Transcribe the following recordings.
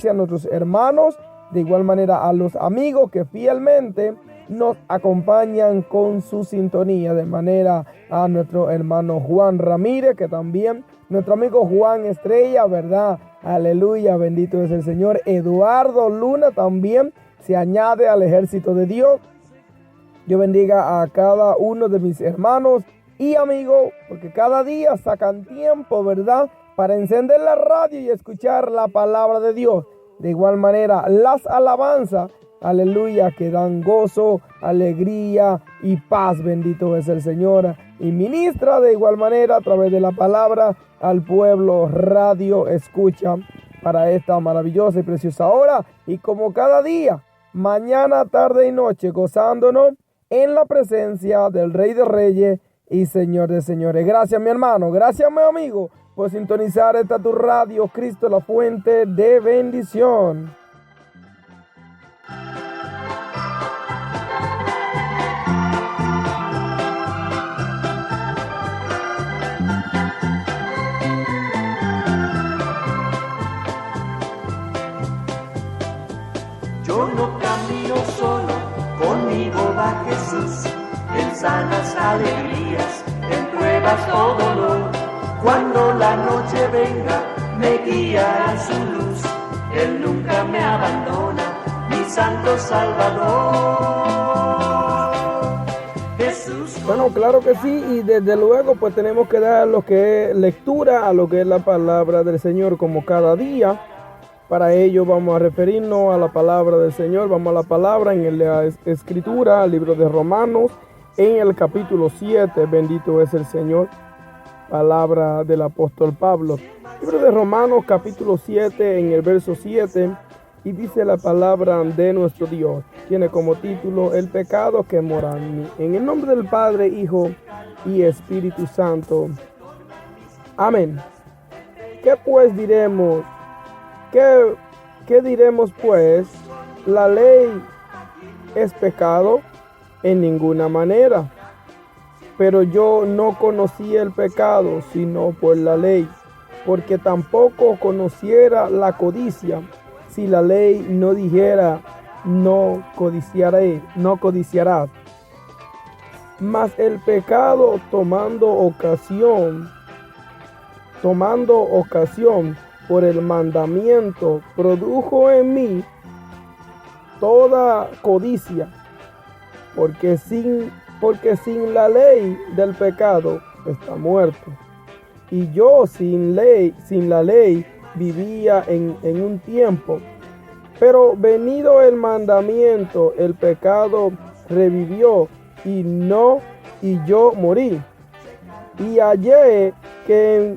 gracias a nuestros hermanos, de igual manera a los amigos que fielmente nos acompañan con su sintonía, de manera a nuestro hermano Juan Ramírez, que también, nuestro amigo Juan Estrella, ¿verdad? Aleluya, bendito es el Señor. Eduardo Luna también se añade al ejército de Dios. Yo bendiga a cada uno de mis hermanos y amigos, porque cada día sacan tiempo, ¿verdad?, para encender la radio y escuchar la palabra de Dios. De igual manera, las alabanzas, aleluya, que dan gozo, alegría y paz, bendito es el Señor. Y ministra de igual manera a través de la palabra al pueblo radio escucha para esta maravillosa y preciosa hora. Y como cada día, mañana, tarde y noche, gozándonos en la presencia del Rey de Reyes y Señor de Señores. Gracias, mi hermano, gracias, mi amigo, por sintonizar esta tu radio, Cristo, la fuente de bendición. Yo no camino solo, conmigo va Jesús, en sanas alegrías, en pruebas o dolor. Cuando la noche venga, me guiará su luz, Él nunca me abandona, mi santo Salvador. Jesús. Bueno, claro que sí, y desde luego pues tenemos que dar lo que es lectura a lo que es la palabra del Señor como cada día. Para ello vamos a referirnos a la palabra del Señor. Vamos a la palabra en la escritura, al libro de Romanos, en el capítulo 7, bendito es el Señor. Palabra del apóstol Pablo. Libro de Romanos, capítulo 7, en el verso 7, y dice la palabra de nuestro Dios. Tiene como título, el pecado que mora en mí. En el nombre del Padre, Hijo y Espíritu Santo. Amén. ¿Qué pues diremos? ¿Qué diremos pues? ¿La ley es pecado? En ninguna manera. Pero yo no conocía el pecado, sino por la ley, porque tampoco conociera la codicia, si la ley no dijera, no codiciarás. Mas el pecado tomando ocasión por el mandamiento, produjo en mí toda codicia, porque sin la ley del pecado está muerto. Y yo sin la ley vivía en un tiempo. Pero venido el mandamiento, el pecado revivió y yo morí. Y hallé que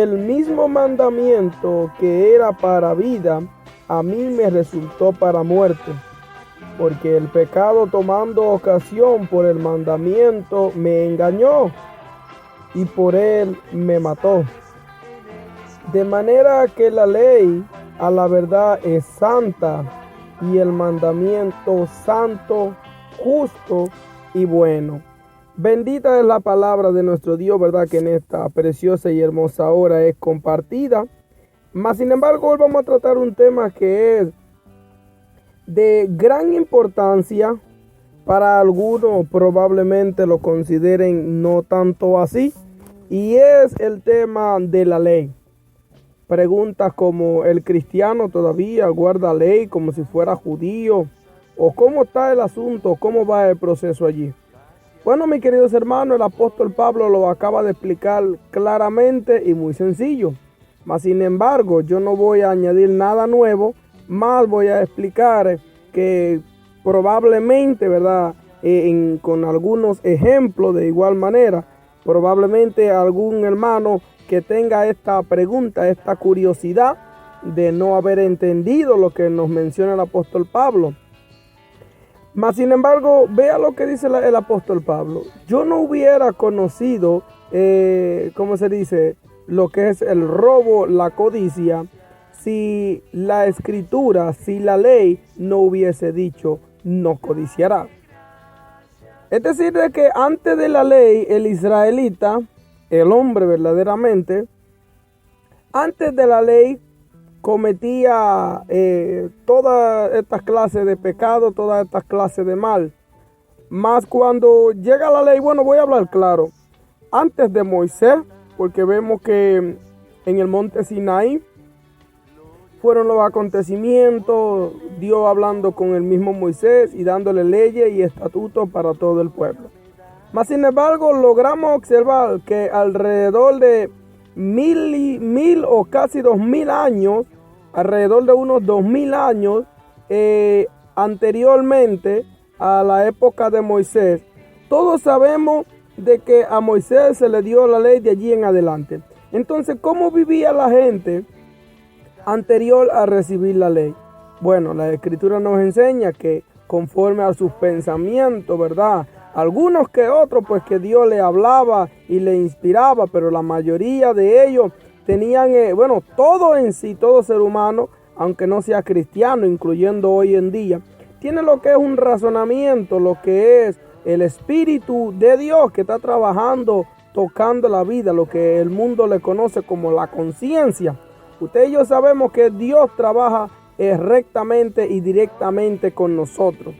el mismo mandamiento que era para vida, a mí me resultó para muerte. Porque el pecado tomando ocasión por el mandamiento me engañó y por él me mató. De manera que la ley a la verdad es santa y el mandamiento santo, justo y bueno. Bendita es la palabra de nuestro Dios, ¿verdad? Que en esta preciosa y hermosa hora es compartida. Mas sin embargo, hoy vamos a tratar un tema que es de gran importancia. Para algunos probablemente lo consideren no tanto así, y es el tema de la ley. Preguntas como, ¿el cristiano todavía guarda ley como si fuera judío? ¿O cómo está el asunto? ¿Cómo va el proceso allí? Bueno, mis queridos hermanos, el apóstol Pablo lo acaba de explicar claramente y muy sencillo. Mas sin embargo, yo no voy a añadir nada nuevo, más voy a explicar que probablemente, ¿verdad? Con algunos ejemplos de igual manera, probablemente algún hermano que tenga esta pregunta, esta curiosidad de no haber entendido lo que nos menciona el apóstol Pablo. Mas sin embargo, vea lo que dice el apóstol Pablo. Yo no hubiera conocido, ¿cómo se dice? Lo que es el robo, la codicia, si la escritura, si la ley no hubiese dicho, no codiciará. Es decir, de que antes de la ley, el israelita, el hombre verdaderamente, antes de la ley, cometía todas estas clases de pecado, todas estas clases de mal. Mas cuando llega la ley, bueno, voy a hablar claro, antes de Moisés, porque vemos que en el monte Sinaí fueron los acontecimientos, Dios hablando con el mismo Moisés y dándole leyes y estatutos para todo el pueblo. Mas sin embargo, logramos observar que alrededor de mil o casi 2000 años, alrededor de unos 2000 años anteriormente a la época de Moisés, todos sabemos de que a Moisés se le dio la ley de allí en adelante. Entonces, ¿cómo vivía la gente anterior a recibir la ley? Bueno, la Escritura nos enseña que conforme a sus pensamientos, ¿verdad? Algunos que otros, pues que Dios le hablaba y le inspiraba, pero la mayoría de ellos tenían, todo en sí, todo ser humano, aunque no sea cristiano, incluyendo hoy en día, tiene lo que es un razonamiento, lo que es el Espíritu de Dios que está trabajando, tocando la vida, lo que el mundo le conoce como la conciencia. Usted y yo sabemos que Dios trabaja rectamente y directamente con nosotros.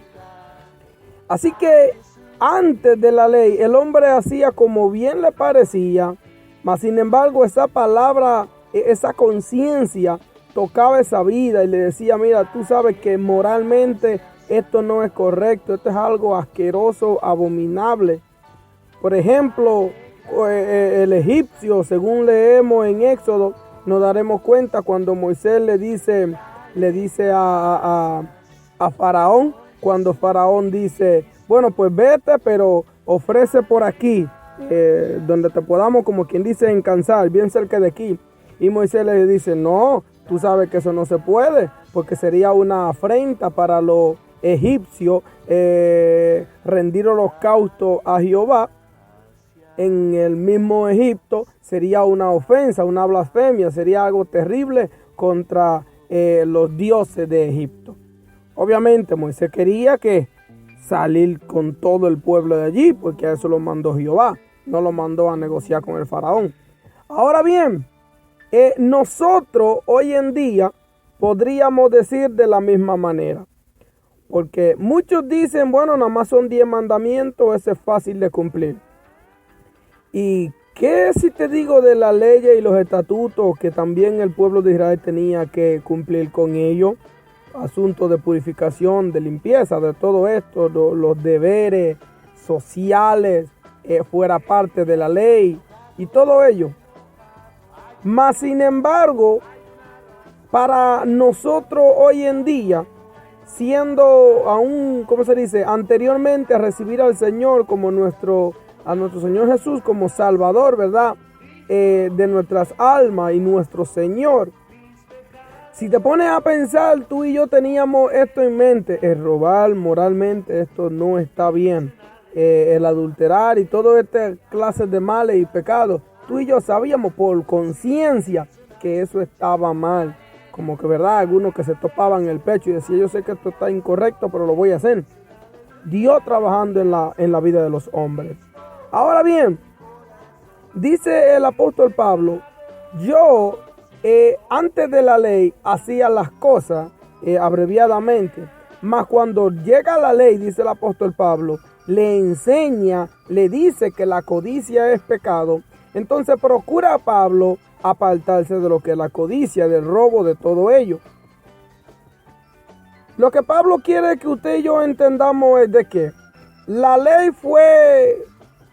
Así que antes de la ley, el hombre hacía como bien le parecía, mas sin embargo esa palabra, esa conciencia tocaba esa vida y le decía, mira, tú sabes que moralmente esto no es correcto, esto es algo asqueroso, abominable. Por ejemplo, el egipcio, según leemos en Éxodo, nos daremos cuenta cuando Moisés le dice a Faraón, cuando Faraón dice, bueno, pues vete, pero ofrece por aquí, donde te podamos, como quien dice, encansar, bien cerca de aquí. Y Moisés le dice, no, tú sabes que eso no se puede, porque sería una afrenta para los egipcios rendir holocausto a Jehová. En el mismo Egipto sería una ofensa, una blasfemia, sería algo terrible contra los dioses de Egipto. Obviamente Moisés quería que salir con todo el pueblo de allí, porque a eso lo mandó Jehová, no lo mandó a negociar con el faraón. Ahora bien, nosotros hoy en día podríamos decir de la misma manera, porque muchos dicen, bueno, nada más son 10 mandamientos, ese es fácil de cumplir. ¿Y qué si te digo de la ley y los estatutos que también el pueblo de Israel tenía que cumplir con ellos? Asuntos de purificación, de limpieza, de todo esto, los deberes sociales, fuera parte de la ley y todo ello. Mas sin embargo, para nosotros hoy en día, siendo aún, ¿cómo se dice?, anteriormente a recibir al Señor como a nuestro Señor Jesús como Salvador, ¿verdad?, de nuestras almas y nuestro Señor. Si te pones a pensar, tú y yo teníamos esto en mente, el robar moralmente, esto no está bien, el adulterar y todas estas clases de males y pecados, tú y yo sabíamos por conciencia que eso estaba mal, como que verdad, algunos que se topaban el pecho y decían, yo sé que esto está incorrecto, pero lo voy a hacer. Dios trabajando en la vida de los hombres. Ahora bien, dice el apóstol Pablo, yo antes de la ley hacía las cosas abreviadamente, mas cuando llega la ley, dice el apóstol Pablo, le enseña, le dice que la codicia es pecado. Entonces procura a Pablo apartarse de lo que es la codicia, del robo, de todo ello. Lo que Pablo quiere que usted y yo entendamos es de que la ley fue,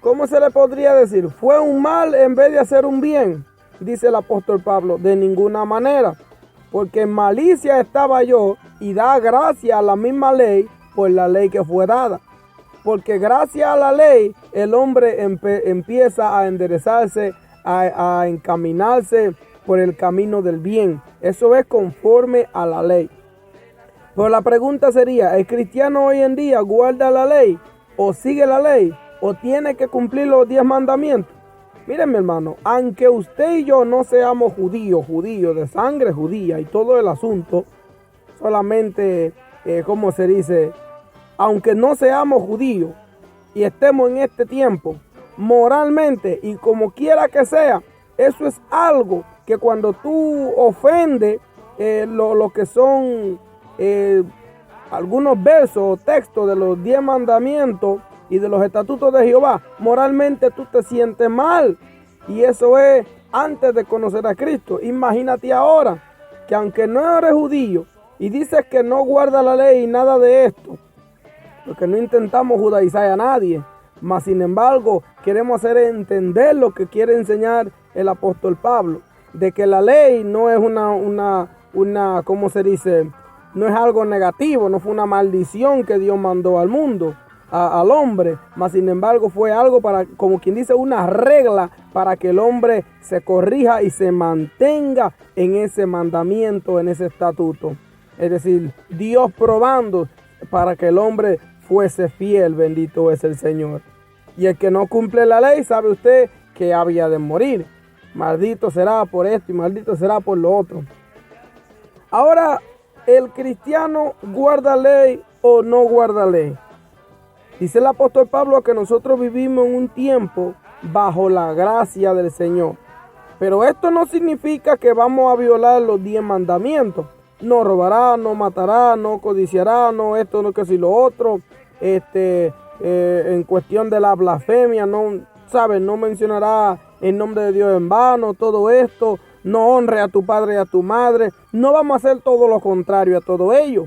¿cómo se le podría decir? Fue un mal en vez de hacer un bien. Dice el apóstol Pablo, de ninguna manera, porque en malicia estaba yo y da gracia a la misma ley por la ley que fue dada. Porque gracias a la ley el hombre empieza a enderezarse, a encaminarse por el camino del bien. Eso es conforme a la ley. Pero la pregunta sería, ¿el cristiano hoy en día guarda la ley o sigue la ley o tiene que cumplir los 10 mandamientos? Miren, mi hermano, aunque usted y yo no seamos judíos de sangre judía y todo el asunto, solamente, ¿cómo se dice? Aunque no seamos judíos y estemos en este tiempo, moralmente y como quiera que sea, eso es algo que cuando tú ofendes lo que son algunos versos o textos de los 10 mandamientos y de los estatutos de Jehová, moralmente tú te sientes mal. Y eso es antes de conocer a Cristo. Imagínate ahora que aunque no eres judío y dices que no guarda la ley y nada de esto, porque no intentamos judaizar a nadie, mas sin embargo queremos hacer entender lo que quiere enseñar el apóstol Pablo, de que la ley no es ¿cómo se dice? No es algo negativo, no fue una maldición que Dios mandó al mundo, al hombre, mas sin embargo fue algo para, como quien dice, una regla para que el hombre se corrija y se mantenga en ese mandamiento, en ese estatuto. Es decir, Dios probando para que el hombre fuese fiel, bendito es el Señor. Y el que no cumple la ley, sabe usted que había de morir. Maldito será por esto y maldito será por lo otro. Ahora, ¿el cristiano guarda ley o no guarda ley? Dice el apóstol Pablo que nosotros vivimos en un tiempo bajo la gracia del Señor. Pero esto no significa que vamos a violar los 10 mandamientos. No robará, no matará, no codiciará, no esto, no que si lo otro. En cuestión de la blasfemia, no mencionará el nombre de Dios en vano, todo esto. No honre a tu padre y a tu madre. No vamos a hacer todo lo contrario a todo ello.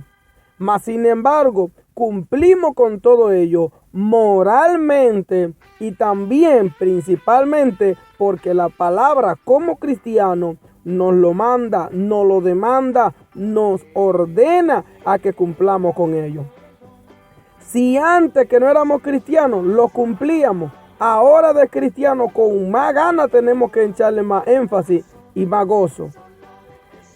Mas sin embargo, cumplimos con todo ello moralmente y también principalmente porque la palabra como cristiano nos lo manda, nos lo demanda, nos ordena a que cumplamos con ello. Si antes que no éramos cristianos lo cumplíamos, ahora de cristianos con más ganas tenemos que echarle más énfasis y más gozo.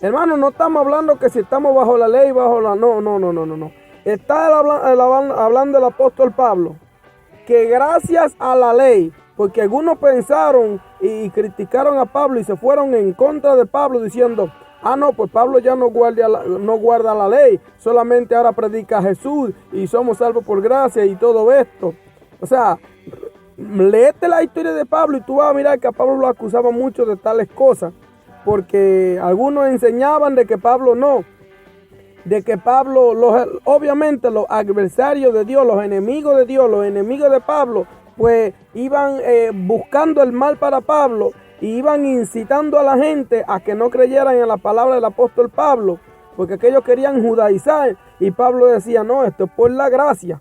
Hermano, no estamos hablando que si estamos bajo la ley, no. Está hablando el apóstol Pablo que gracias a la ley, porque algunos pensaron y criticaron a Pablo y se fueron en contra de Pablo diciendo, pues Pablo ya no guarda la ley, solamente ahora predica a Jesús y somos salvos por gracia y todo esto. O sea, léete la historia de Pablo y tú vas a mirar que a Pablo lo acusaban mucho de tales cosas, porque algunos enseñaban de que Pablo obviamente los adversarios de Dios, los enemigos de Dios, los enemigos de Pablo, pues iban buscando el mal para Pablo y iban incitando a la gente a que no creyeran en la palabra del apóstol Pablo, porque aquellos querían judaizar y Pablo decía, no, esto es por la gracia.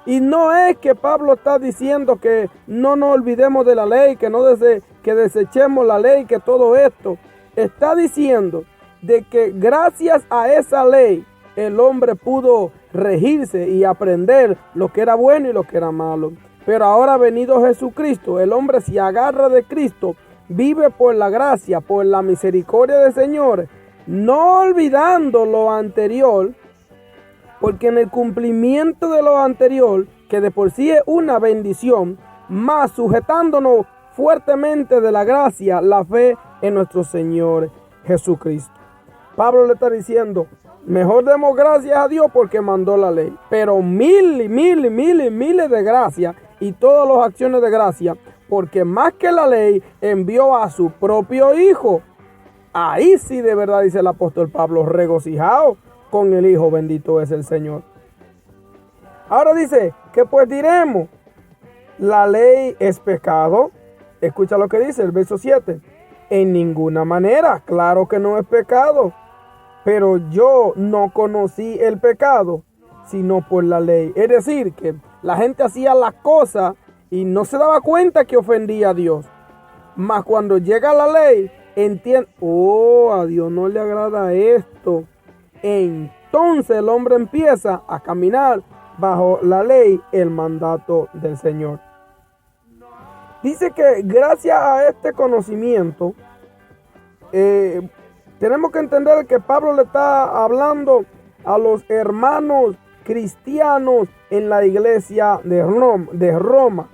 Y no es que Pablo está diciendo que no nos olvidemos de la ley, que desechemos la ley, que todo esto. Está diciendo de que gracias a esa ley el hombre pudo regirse y aprender lo que era bueno y lo que era malo. Pero ahora venido Jesucristo, el hombre se agarra de Cristo, vive por la gracia, por la misericordia del Señor, no olvidando lo anterior, porque en el cumplimiento de lo anterior, que de por sí es una bendición, más sujetándonos fuertemente de la gracia, la fe en nuestro Señor Jesucristo. Pablo le está diciendo, mejor demos gracias a Dios porque mandó la ley, pero miles de gracias y todas las acciones de gracia, porque más que la ley envió a su propio Hijo. Ahí sí de verdad dice el apóstol Pablo, regocijado con el Hijo, bendito es el Señor. Ahora dice, ¿qué pues diremos? ¿La ley es pecado? Escucha lo que dice el verso 7. En ninguna manera, claro que no es pecado. Pero yo no conocí el pecado, sino por la ley. Es decir, que la gente hacía las cosas y no se daba cuenta que ofendía a Dios. Mas cuando llega la ley, entiende, a Dios no le agrada esto. Entonces el hombre empieza a caminar bajo la ley, el mandato del Señor. Dice que gracias a este conocimiento, tenemos que entender que Pablo le está hablando a los hermanos cristianos en la iglesia de Roma,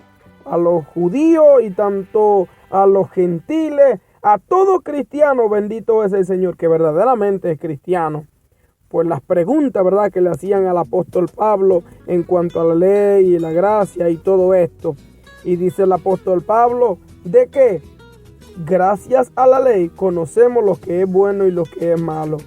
a los judíos y tanto a los gentiles, a todo cristiano, bendito es el Señor, que verdaderamente es cristiano. Pues las preguntas, ¿verdad?, que le hacían al apóstol Pablo en cuanto a la ley y la gracia y todo esto. Y dice el apóstol Pablo, ¿de qué? Gracias a la ley conocemos lo que es bueno y lo que es malo.